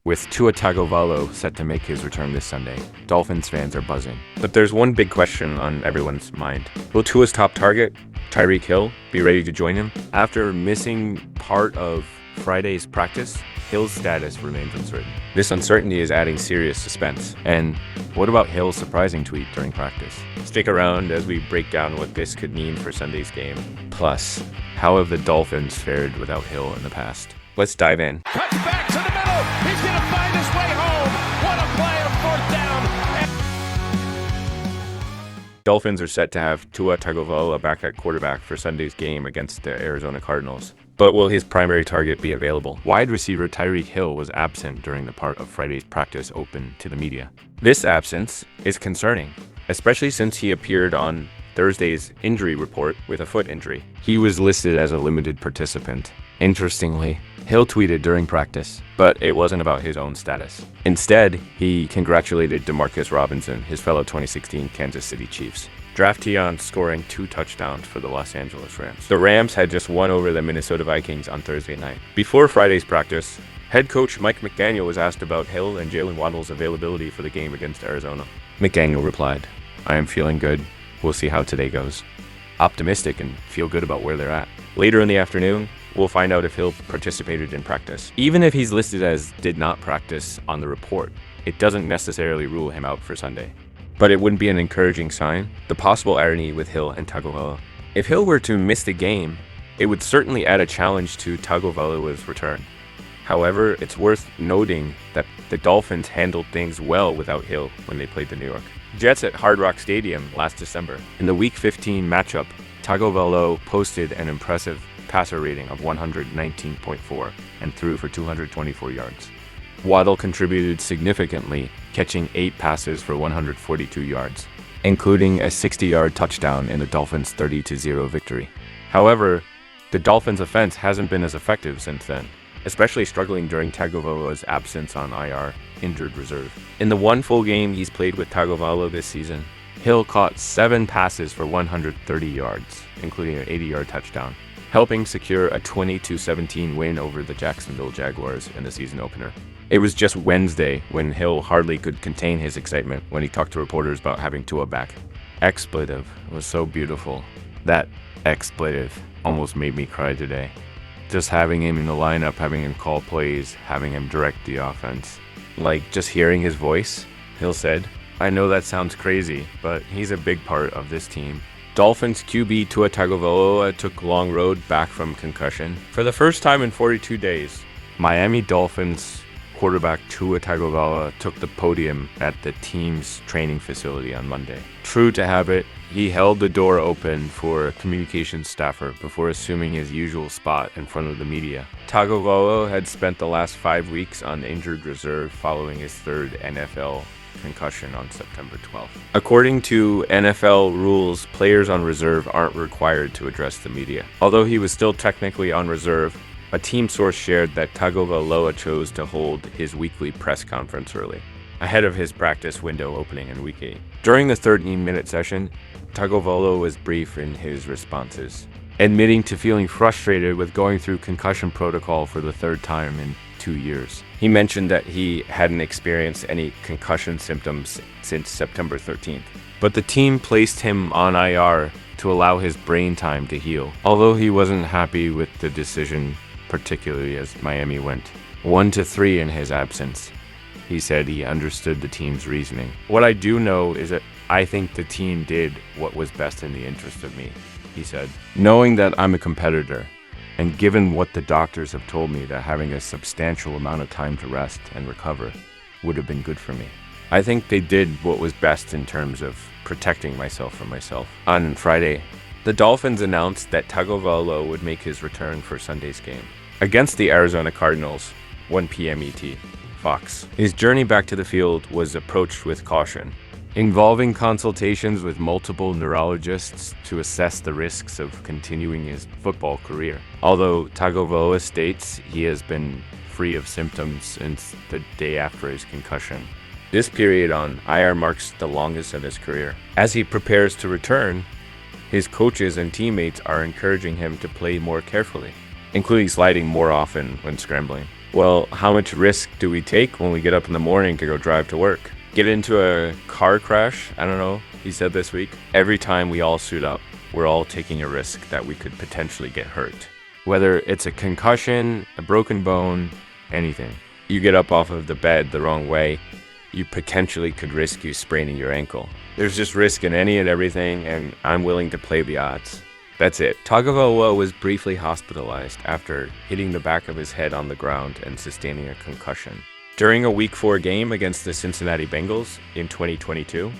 With Tua Tagovailoa set to make his return this Sunday, Dolphins fans are buzzing. But there's one big question on everyone's mind. Will Tua's top target, Tyreek Hill, be ready to join him? After missing part of Friday's practice, Hill's status remains uncertain. This uncertainty is adding serious suspense. And what about Hill's surprising tweet during practice? Stick around as we break down what this could mean for Sunday's game. Plus, how have the Dolphins fared without Hill in the past? Let's dive in. Cuts back to the middle. He's going to find his way home. What a play on fourth down. Dolphins are set to have Tua Tagovailoa back at quarterback for Sunday's game against the Arizona Cardinals. But will his primary target be available? Wide receiver Tyreek Hill was absent during the part of Friday's practice open to the media. This absence is concerning, especially since he appeared on Thursday's injury report with a foot injury. He was listed as a limited participant. Interestingly, Hill tweeted during practice, but it wasn't about his own status. Instead, he congratulated Demarcus Robinson, his fellow 2016 Kansas City Chiefs draftee, on scoring 2 touchdowns for the Los Angeles Rams. The Rams had just won over the Minnesota Vikings on Thursday night. Before Friday's practice, head coach Mike McDaniel was asked about Hill and Jalen Waddle's availability for the game against Arizona. McDaniel replied, "I am feeling good. We'll see how today goes." Optimistic and feel good about where they're at. Later in the afternoon, we'll find out if Hill participated in practice. Even if he's listed as did not practice on the report, it doesn't necessarily rule him out for Sunday. But it wouldn't be an encouraging sign. The possible irony with Hill and Tagovailoa. If Hill were to miss the game, it would certainly add a challenge to Tagovailoa's return. However, it's worth noting that the Dolphins handled things well without Hill when they played the New York Jets at Hard Rock Stadium last December. In the Week 15 matchup, Tagovailoa posted an impressive passer rating of 119.4 and threw for 224 yards. Waddle contributed significantly, catching 8 passes for 142 yards, including a 60-yard touchdown in the Dolphins' 30-0 victory. However, the Dolphins' offense hasn't been as effective since then, especially struggling during Tagovailoa's absence on IR, injured reserve. In the one full game he's played with Tagovailoa this season, Hill caught 7 passes for 130 yards, including an 80-yard touchdown, helping secure a 20-17 win over the Jacksonville Jaguars in the season opener. It was just Wednesday when Hill hardly could contain his excitement when he talked to reporters about having Tua back. Expletive was so beautiful. That expletive almost made me cry today. Just having him in the lineup, having him call plays, having him direct the offense. Like, just hearing his voice, Hill said, "I know that sounds crazy, but he's a big part of this team." Dolphins QB Tua Tagovailoa took long road back from concussion. For the first time in 42 days, Miami Dolphins quarterback Tua Tagovailoa took the podium at the team's training facility on Monday. True to habit, he held the door open for a communications staffer before assuming his usual spot in front of the media. Tagovailoa had spent the last 5 weeks on injured reserve following his 3rd NFL concussion on September 12th. According to NFL rules, players on reserve aren't required to address the media. Although he was still technically on reserve, a team source shared that Tagovailoa chose to hold his weekly press conference early, ahead of his practice window opening in Week 8. During the 13-minute session, Tagovailoa was brief in his responses, admitting to feeling frustrated with going through concussion protocol for the 3rd time in 2 years. He mentioned that he hadn't experienced any concussion symptoms since September 13th, but the team placed him on IR to allow his brain time to heal. Although he wasn't happy with the decision, particularly as Miami went 1-3 in his absence, he said he understood the team's reasoning. "What I do know is that I think the team did what was best in the interest of me," he said. "Knowing that I'm a competitor, and given what the doctors have told me that having a substantial amount of time to rest and recover would have been good for me, I think they did what was best in terms of protecting myself from myself." On Friday, the Dolphins announced that Tagovailoa would make his return for Sunday's game against the Arizona Cardinals, 1 p.m. ET, Fox. His journey back to the field was approached with caution, involving consultations with multiple neurologists to assess the risks of continuing his football career. Although Tagovailoa states he has been free of symptoms since the day after his concussion, this period on IR marks the longest of his career. As he prepares to return, his coaches and teammates are encouraging him to play more carefully, including sliding more often when scrambling. Well, how much risk do we take when we get up in the morning to go drive to work? Get into a car crash? I don't know, he said this week. Every time we all suit up, we're all taking a risk that we could potentially get hurt. Whether it's a concussion, a broken bone, anything. You get up off of the bed the wrong way, you potentially could risk you spraining your ankle. There's just risk in any and everything, and I'm willing to play the odds. That's it. Tagovailoa was briefly hospitalized after hitting the back of his head on the ground and sustaining a concussion. During a Week 4 game against the Cincinnati Bengals in 2022,